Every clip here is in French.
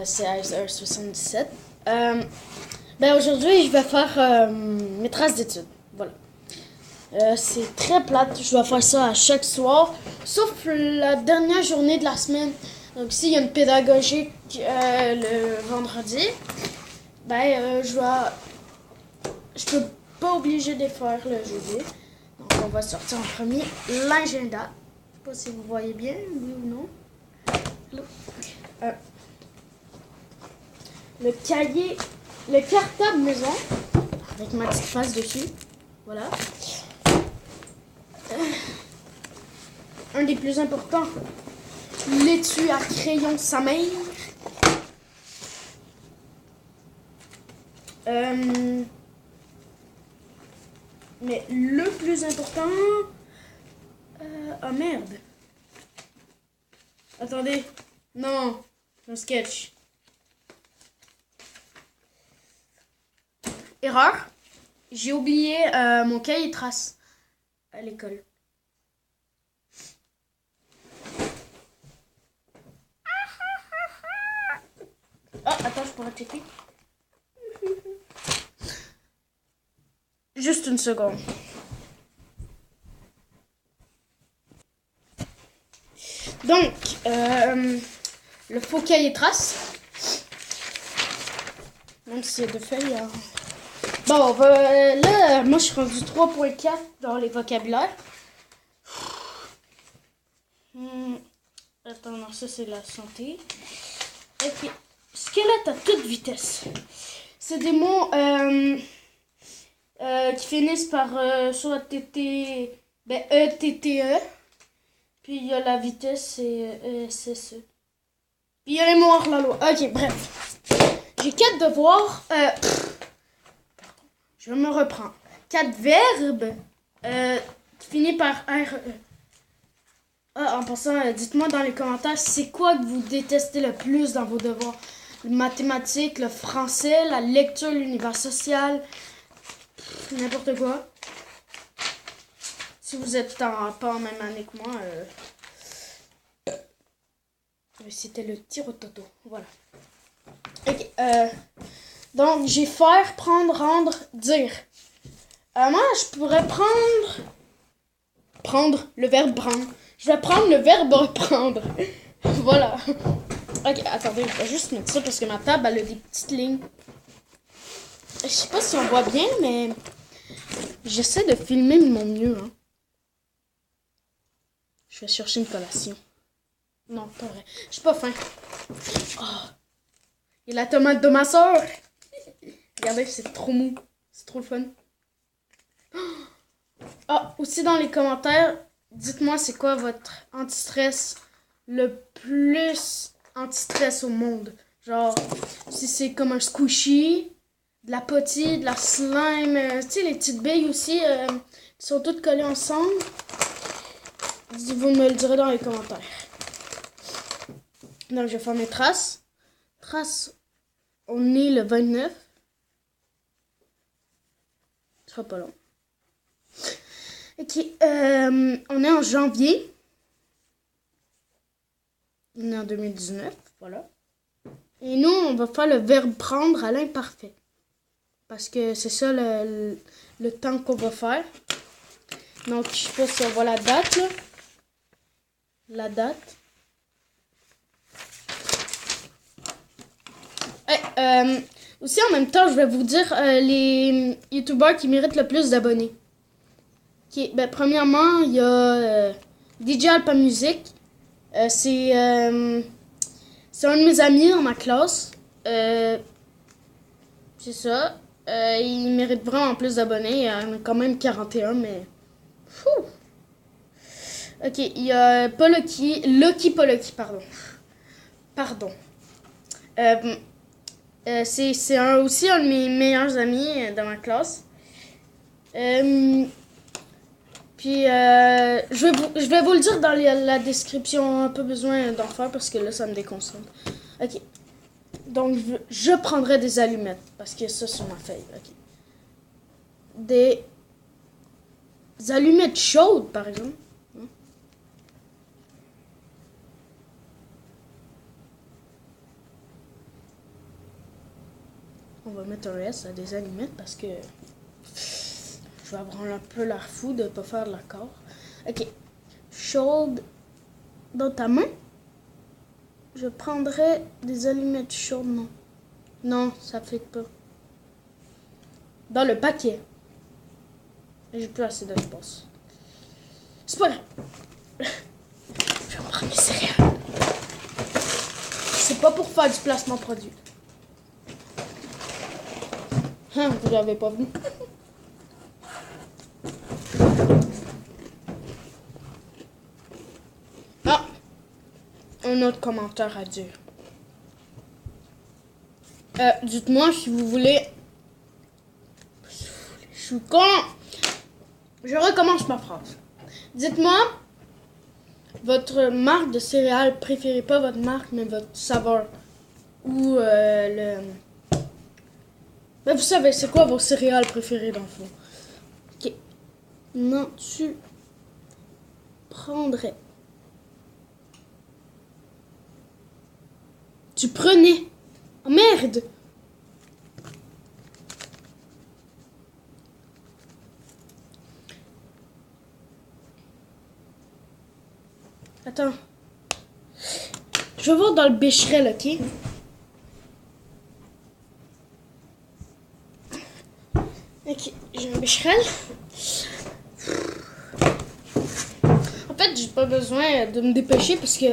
c'est Icer77. Ben aujourd'hui, je vais faire mes traces d'études. Voilà. C'est très plate, je dois faire ça à chaque soir, sauf la dernière journée de la semaine. Donc s'il y a une pédagogique le vendredi, ben je peux pas obliger de les faire le jeudi. Donc on va sortir en premier l'agenda. Je sais pas si vous voyez bien, oui ou non. Le cahier, le cartable maison, avec ma petite face dessus. Voilà. Un des plus importants, l'étui à crayon sa mère. Mais le plus important... oh merde. Attendez. Non. Un sketch. Erreur. J'ai oublié mon cahier de traces à l'école. Ah, attends, je pourrais checker. Juste une seconde. Donc, le faux cahier de traces. Même s'il y a deux feuilles. Bon, là, moi, je suis rendu 3.4 dans les vocabulaires. Attends, non, ça, c'est la santé. Ok. Squelette à toute vitesse. C'est des mots qui finissent par soit E-T-T-E. Puis il y a la vitesse et SSE. Puis il y a les mots hors la loi. Ok, bref. J'ai 4 devoirs. Je me reprends. 4 verbes qui finissent par RE. Ah, en passant, dites-moi dans les commentaires, c'est quoi que vous détestez le plus dans vos devoirs? Les mathématiques, le français, la lecture, l'univers social, n'importe quoi. Si vous êtes pas en même année que moi, c'était le tir au toto. Voilà. Ok. Donc, j'ai faire, prendre, rendre, dire. Moi, je pourrais prendre le verbe prendre. Je vais prendre le verbe reprendre. Voilà. Ok, attendez, je vais juste mettre ça parce que ma table, elle a des petites lignes. Je sais pas si on voit bien, mais j'essaie de filmer de mon mieux. Hein. Je vais chercher une collation. Non, pas vrai. Je suis pas faim. Oh. Et la tomate de ma soeur. Regardez, c'est trop mou. C'est trop le fun. Ah, aussi dans les commentaires, dites-moi c'est quoi votre anti-stress le plus anti-stress au monde. Genre, si c'est comme un squishy, de la potty, de la slime, tu sais, les petites billes aussi qui sont toutes collées ensemble. Vous me le direz dans les commentaires. Donc, je vais faire mes traces. Traces, on est le 29. Ce sera pas long. Ok, on est en janvier. On est en 2019, voilà. Et nous, on va faire le verbe prendre à l'imparfait. Parce que c'est ça le temps qu'on va faire. Donc, je sais pas si on voit la date, là. La date. Aussi, en même temps, je vais vous dire les youtubeurs qui méritent le plus d'abonnés. Okay, ben, premièrement, il y a DJ Alpa Music. C'est un de mes amis dans ma classe. C'est ça. Il mérite vraiment plus d'abonnés. Il en a quand même 41, mais... Fou! Ok, il y a Lucky Polocky, pardon. Pardon. C'est aussi un de mes meilleurs amis dans ma classe. Puis, je vais vous le dire dans la description. Pas besoin d'en faire parce que là, ça me déconcentre. Ok. Donc, je prendrai des allumettes parce qu'il y a ça sur ma feuille. Ok. Des allumettes chaudes, par exemple. On va mettre un S à des allumettes parce que je vais avoir un peu l'air fou de ne pas faire l'accord. Ok. Chaude dans ta main. Je prendrais des allumettes chaudes, non. Non, ça ne fait pas. Dans le paquet. J'ai plus assez d'espace. C'est pas grave. Je vais prendre mes céréales. C'est pas pour faire du placement produit. Vous l'avez pas vu. Ah! Un autre commentaire à dire. Dites-moi si vous voulez. Je suis con. Je recommence ma phrase. Dites-moi votre marque de céréales préférée, pas votre marque, mais votre saveur. Ou le... Ben, vous savez, c'est quoi vos céréales préférées dans le fond? Ok. Non, tu prendrais. Tu prenais. Oh merde! Attends. Je vais voir dans le Becherel, ok? Ok, j'ai un Becherel. En fait, j'ai pas besoin de me dépêcher parce que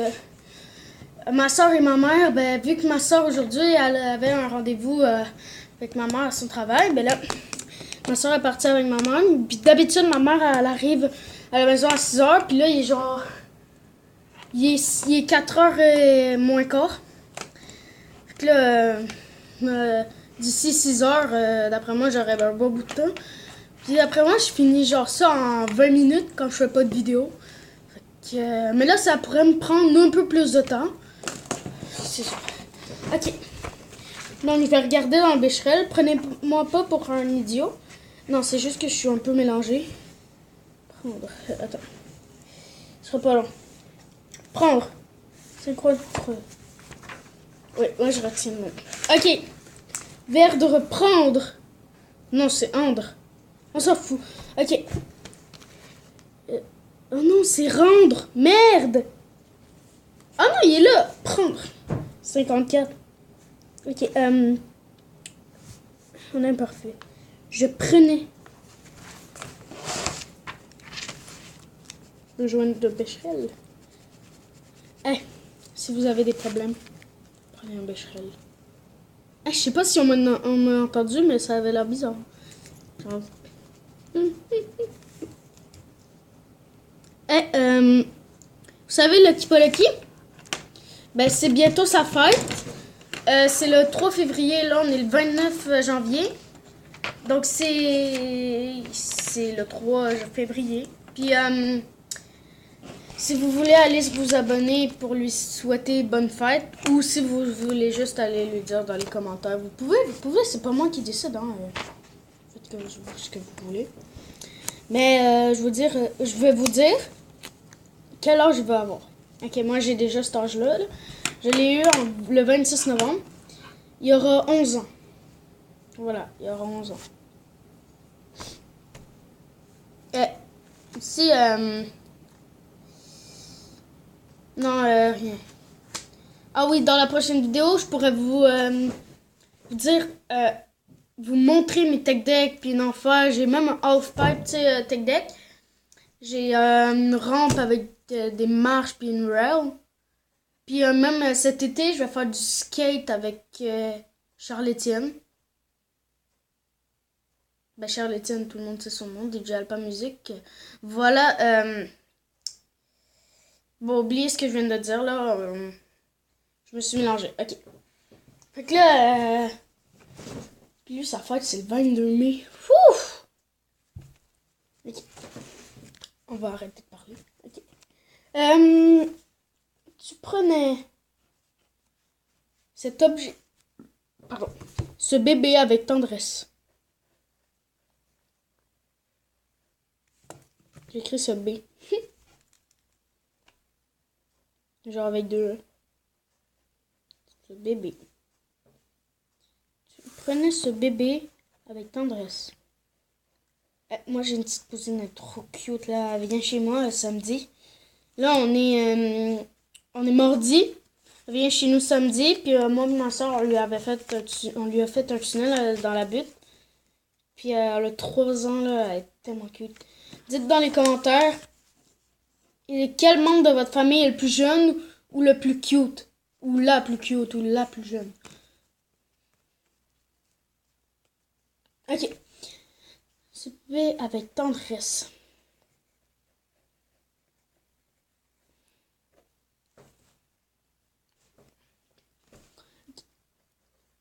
ma soeur et ma mère, ben, vu que ma soeur aujourd'hui, elle avait un rendez-vous avec ma mère à son travail, ben là, ma soeur est partie avec ma mère. Puis d'habitude, ma mère, elle arrive à la maison à 6h, puis là, il est genre... Il est 4h moins quart. Fait que là, d'ici 6h, d'après moi, j'aurai un beau bout de temps. Puis après moi, je finis genre ça en 20 minutes quand je fais pas de vidéo. Fait que, mais là, ça pourrait me prendre un peu plus de temps. C'est ça. Ok. Donc, je vais regarder dans le Becherel. Prenez-moi pas pour un idiot. Non, c'est juste que je suis un peu mélangée. Prendre. Attends. Ce sera pas long. Prendre. C'est quoi le prendre? Oui, moi je retiens le mot. Ok. Verbe de reprendre. Non, c'est endre. On s'en fout. Ok. Oh non, c'est rendre. Merde. Oh non, il est là. Prendre. 54. Ok. On est imparfait. Je prenais. Le joint de Becherel. Si vous avez des problèmes, prenez un Becherel. Je sais pas si on m'a entendu, mais ça avait l'air bizarre. Genre... vous savez le Kipoloki? Ben, c'est bientôt sa fête. C'est le 3 février, là, on est le 29 janvier. Donc, c'est le 3 février. Puis, si vous voulez aller vous abonner pour lui souhaiter bonne fête, ou si vous voulez juste aller lui dire dans les commentaires, vous pouvez, c'est pas moi qui décide, hein. Faites ce que vous voulez. Mais je vais vous dire quel âge je vais avoir. Ok, moi j'ai déjà cet âge-là. Là. Je l'ai eu le 26 novembre. Il y aura 11 ans. Voilà, il y aura 11 ans. Si, non, rien. Ah oui, dans la prochaine vidéo, je pourrais vous dire, vous montrer mes tech decks, puis en faire. J'ai même un half-pipe, tu sais, tech deck. J'ai une rampe avec des marches, puis une rail. Puis même cet été, je vais faire du skate avec Charles-Étienne. Ben, Charles-Étienne, tout le monde sait son nom, DJ Alpa Music. Voilà. Bon, oubliez ce que je viens de dire, là. Je me suis mélangée. Ok. Fait que là, puis lui, sa fête, c'est le 22 mai. Ouf! Ok. On va arrêter de parler. Ok. Tu prenais cet objet... Pardon. Ce bébé avec tendresse. J'ai écrit ce B. Genre avec deux. Ce bébé. Tu prenait ce bébé avec tendresse. Moi, j'ai une petite cousine trop cute, là. Elle vient chez moi samedi. Là, on est mardi. Elle vient chez nous samedi. Puis moi et ma soeur, on lui a fait un tunnel dans la butte. Puis elle a 3 ans, là. Elle est tellement cute. Dites dans les commentaires, quel membre de votre famille est le plus jeune ou le plus cute? Ou la plus cute ou la plus jeune. Ok. Ce bébé avec tendresse.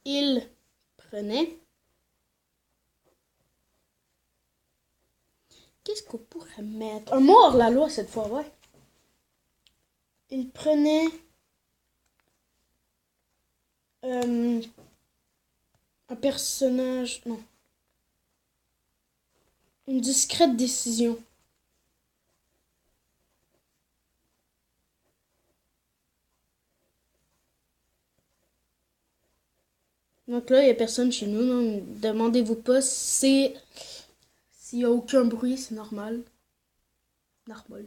Il prenait. Qu'est-ce qu'on pourrait mettre? Un mot hors la loi cette fois, ouais. Il prenait un personnage. Non. Une discrète décision. Donc là, il n'y a personne chez nous. Non. Demandez-vous pas s'il n'y a aucun bruit, c'est normal. Normal.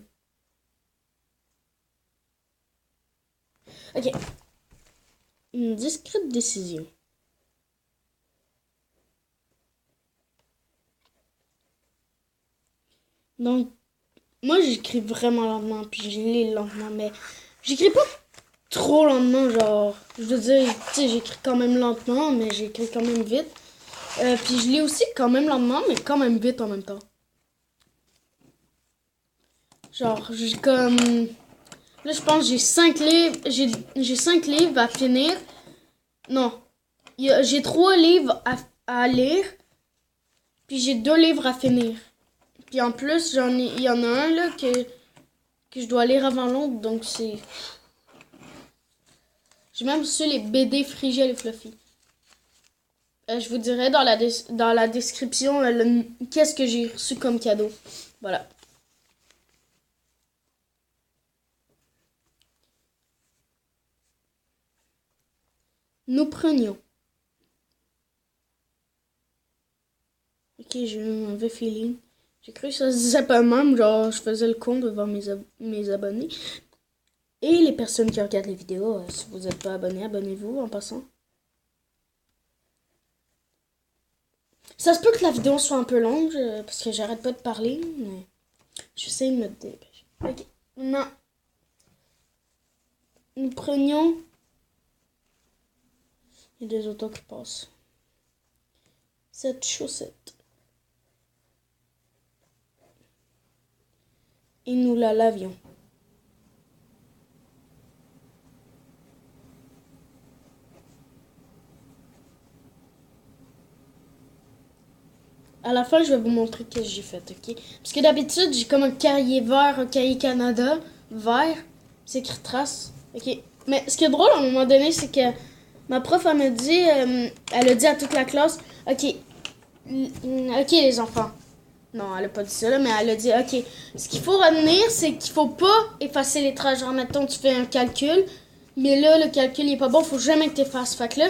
Ok. Une discrète décision. Donc, moi j'écris vraiment lentement, puis je lis lentement, mais j'écris pas trop lentement, genre, je veux dire, tu sais, j'écris quand même lentement, mais j'écris quand même vite. Puis je lis aussi quand même lentement, mais quand même vite en même temps. Genre, j'ai comme... Là, je pense que j'ai 5 livres, j'ai 5 livres à finir. Non, j'ai 3 livres à lire, puis j'ai 2 livres à finir. Puis en plus, il y en a un là que je dois lire avant l'autre, donc c'est... J'ai même reçu les BD Frigel et Fluffy. Je vous dirai dans la description qu'est-ce que j'ai reçu comme cadeau. Voilà. Nous prenions. Ok, j'ai eu un mauvais feeling. J'ai cru que ça se disait pas même, genre je faisais le con devant mes abonnés. Et les personnes qui regardent les vidéos, si vous n'êtes pas abonné, abonnez-vous en passant. Ça se peut que la vidéo soit un peu longue, parce que j'arrête pas de parler, mais j'essaie de me dépêcher. Ok, maintenant, nous prenions... Il y a des autos qui passent. Cette chaussette. Et nous la lavions. À la fin, je vais vous montrer ce que j'ai fait, ok? Parce que d'habitude, j'ai comme un cahier vert, un cahier Canada vert. C'est écrit trace, ok? Mais ce qui est drôle à un moment donné, c'est que ma prof, elle m'a dit, elle a dit à toute la classe, ok, les enfants. Non, elle a pas dit ça, là, mais elle a dit, ok, ce qu'il faut retenir, c'est qu'il faut pas effacer les traces. Genre, mettons, tu fais un calcul, mais là, le calcul, il est pas bon, faut jamais que tu effaces. Fait que là,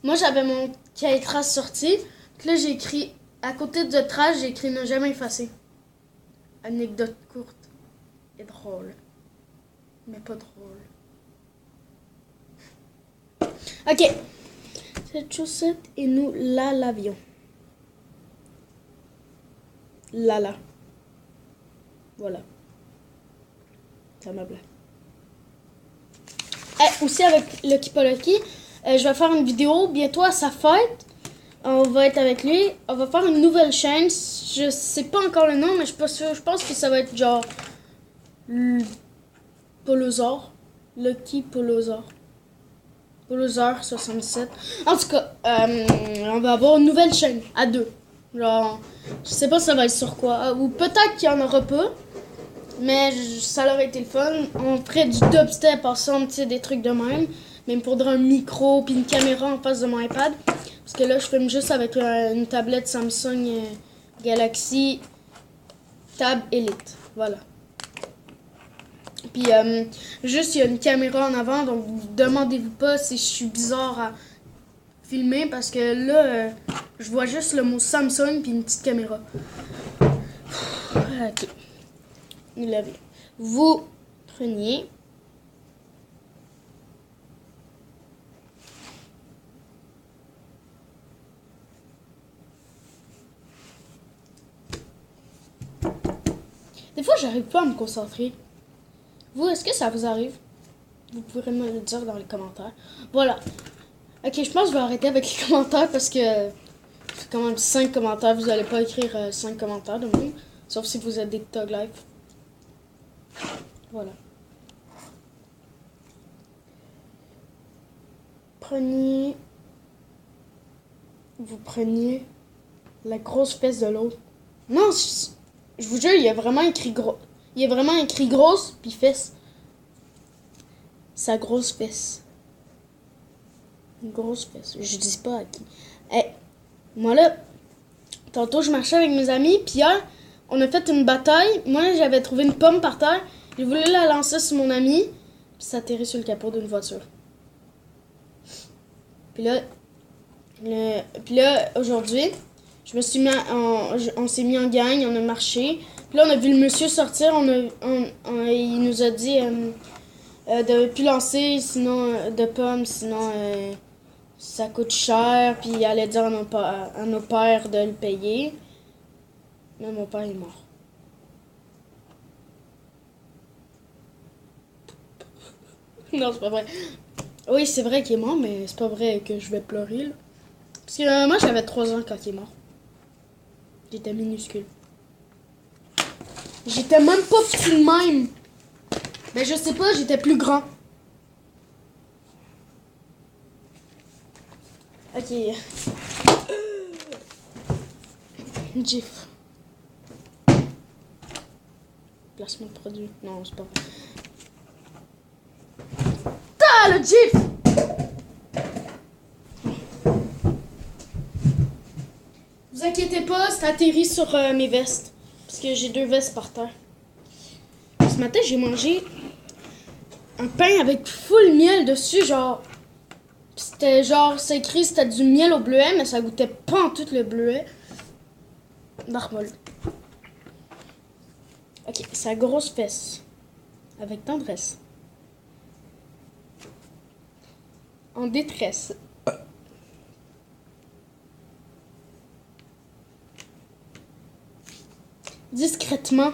moi, j'avais mon cahier trace sorti. Puis là, j'ai écrit, à côté de trace, j'ai écrit ne jamais effacer. Anecdote courte et drôle. Mais pas drôle. Ok. Cette chaussette et nous la lavions. Lala. Voilà. Ça m'a blague. Aussi avec Lucky Polocky, je vais faire une vidéo bientôt à sa fête. On va être avec lui. On va faire une nouvelle chaîne. Je sais pas encore le nom, mais je suis pas sûre. Je pense que ça va être genre Polosaur. Lucky Polosaur. Polosaur 77. En tout cas, on va avoir une nouvelle chaîne à 2. Genre, je sais pas ça va être sur quoi. Ou peut-être qu'il y en aura pas. Mais ça aurait été le fun. On ferait du dubstep ensemble, tu sais, des trucs de même. Même pour un micro puis une caméra en face de mon iPad. Parce que là, je filme juste avec une tablette Samsung Galaxy Tab Elite. Voilà. Puis, juste, il y a une caméra en avant. Donc, demandez-vous pas si je suis bizarre à filmer parce que là, je vois juste le mot Samsung puis une petite caméra. Ok. Nous l'avons. Vous preniez des fois, j'arrive pas à me concentrer. Vous, est-ce que ça vous arrive? Vous pourrez me le dire dans les commentaires. Voilà. Ok, je pense que je vais arrêter avec les commentaires parce que c'est quand même 5 commentaires. Vous n'allez pas écrire 5 commentaires de même. Sauf si vous êtes des Tug Life. Voilà. Vous preniez la grosse fesse de l'autre. Non, je vous jure, il y a vraiment écrit gros. Il y a vraiment écrit grosse puis fesse. Sa grosse fesse. Une grosse fesse. Je dis pas à qui. Hey, moi là, tantôt je marchais avec mes amis, puis hier, on a fait une bataille. Moi, j'avais trouvé une pomme par terre. Je voulais la lancer sur mon ami, puis ça atterrit sur le capot d'une voiture. Puis là, aujourd'hui, je me suis mis on s'est mis en gang, on a marché. Puis là, on a vu le monsieur sortir, il nous a dit de plus lancer sinon de pommes, sinon ça coûte cher. Puis il allait dire à nos pères de le payer. Mais mon père est mort. Non, c'est pas vrai. Oui, c'est vrai qu'il est mort, mais c'est pas vrai que je vais pleurer, là. Parce que moi, j'avais 3 ans quand il est mort. J'étais minuscule. J'étais même pas petit de même. Ben, je sais pas, j'étais plus grand. Ok. GIF. Placement de produit. Non, c'est pas vrai. Le GIF! Vous inquiétez pas, c'est atterri sur mes vestes. Parce que j'ai 2 vestes par terre. Ce matin, j'ai mangé un pain avec full miel dessus, genre. C'était genre, c'est écrit, c'était du miel au bleuet, mais ça goûtait pas en tout le bleuet. Normal. Ok, sa grosse fesse. Avec tendresse. En détresse. Discrètement.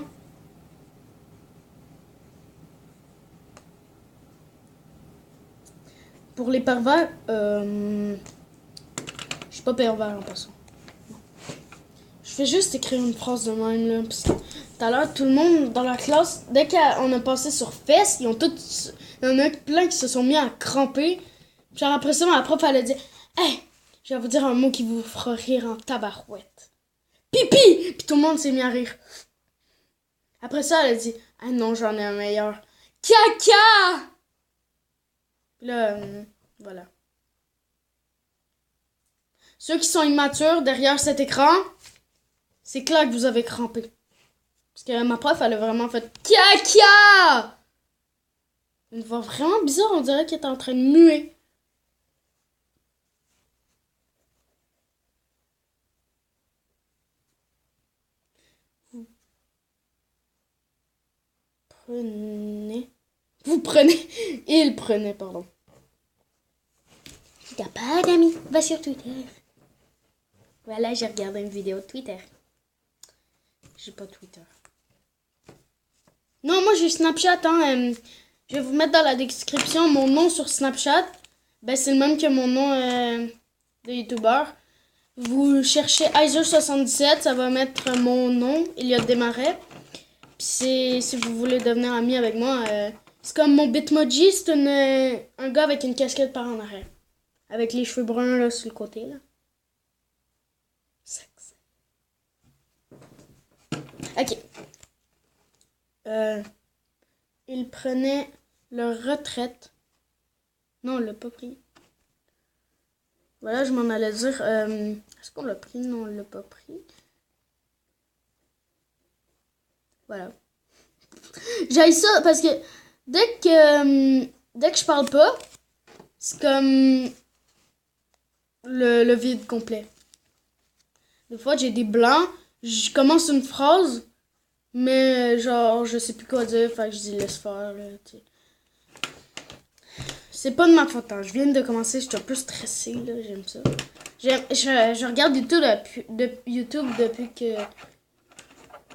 Pour les pervers, je suis pas pervers en passant. Non. Je fais juste écrire une phrase de même, là, parce que tout à l'heure, tout le monde dans la classe, dès qu'on a passé sur fesses, il y en a plein qui se sont mis à cramper. Genre après ça, ma prof, elle a dit « Hey, je vais vous dire un mot qui vous fera rire en tabarouette. Pipi! » Puis tout le monde s'est mis à rire. Après ça, elle a dit « Ah non, j'en ai un meilleur. Caca! » Puis là, voilà. Ceux qui sont immatures derrière cet écran, c'est clair que vous avez crampé. Parce que ma prof, elle a vraiment fait « Caca! » Une voix vraiment bizarre, on dirait qu'elle est en train de muer. Il prenait, pardon. Si t'as pas d'amis, va sur Twitter. Voilà, j'ai regardé une vidéo de Twitter. J'ai pas Twitter. Non, moi j'ai Snapchat, hein. Je vais vous mettre dans la description mon nom sur Snapchat. Ben, c'est le même que mon nom de YouTuber. Vous cherchez Iser77, ça va mettre mon nom, Elliot Desmarais. Puis si vous voulez devenir ami avec moi, c'est comme mon Bitmoji, c'est un gars avec une casquette par en arrière. Avec les cheveux bruns là sur le côté là. Sexe. Ok. Il prenait leur retraite. Non, on l'a pas pris. Voilà, je m'en allais dire. Est-ce qu'on l'a pris? Non, on l'a pas pris. Voilà. J'aille ça parce que dès que je parle pas, c'est comme le vide complet. Des fois, j'ai des blancs. Je commence une phrase, mais genre, je sais plus quoi dire. Fait que je dis laisse faire, là, tu sais. C'est pas de ma faute, hein. Je viens de commencer, je suis un peu stressée, là. J'aime ça. Je regarde YouTube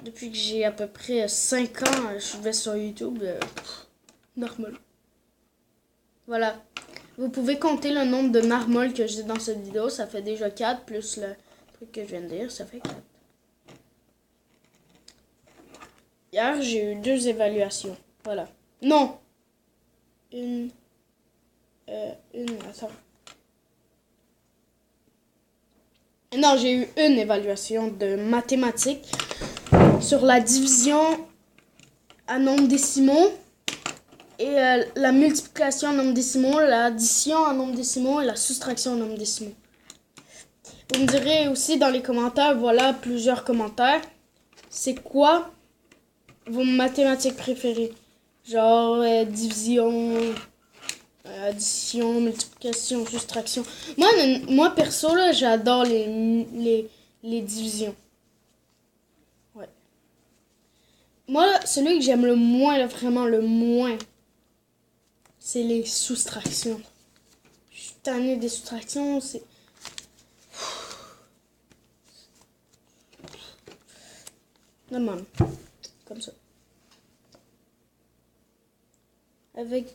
depuis que j'ai à peu près 5 ans. Je vais sur YouTube. Normal. Voilà. Vous pouvez compter le nombre de marmoles que j'ai dans cette vidéo. Ça fait déjà 4, plus le truc que je viens de dire. Ça fait 4. Hier, j'ai eu 2 évaluations. Voilà. Non. Attends. Non, j'ai eu une évaluation de mathématiques sur la division à nombre décimaux et la multiplication en nombre décimaux, l'addition en nombre décimaux et la soustraction en nombre décimaux. Vous me direz aussi dans les commentaires, voilà plusieurs commentaires, c'est quoi vos mathématiques préférées? Genre division, addition, multiplication, soustraction. Moi perso, là, j'adore les divisions. Ouais. Moi, celui que j'aime le moins, là, vraiment le moins, c'est les soustractions. Je suis tannée des soustractions, c'est... Non, man. Comme ça. Avec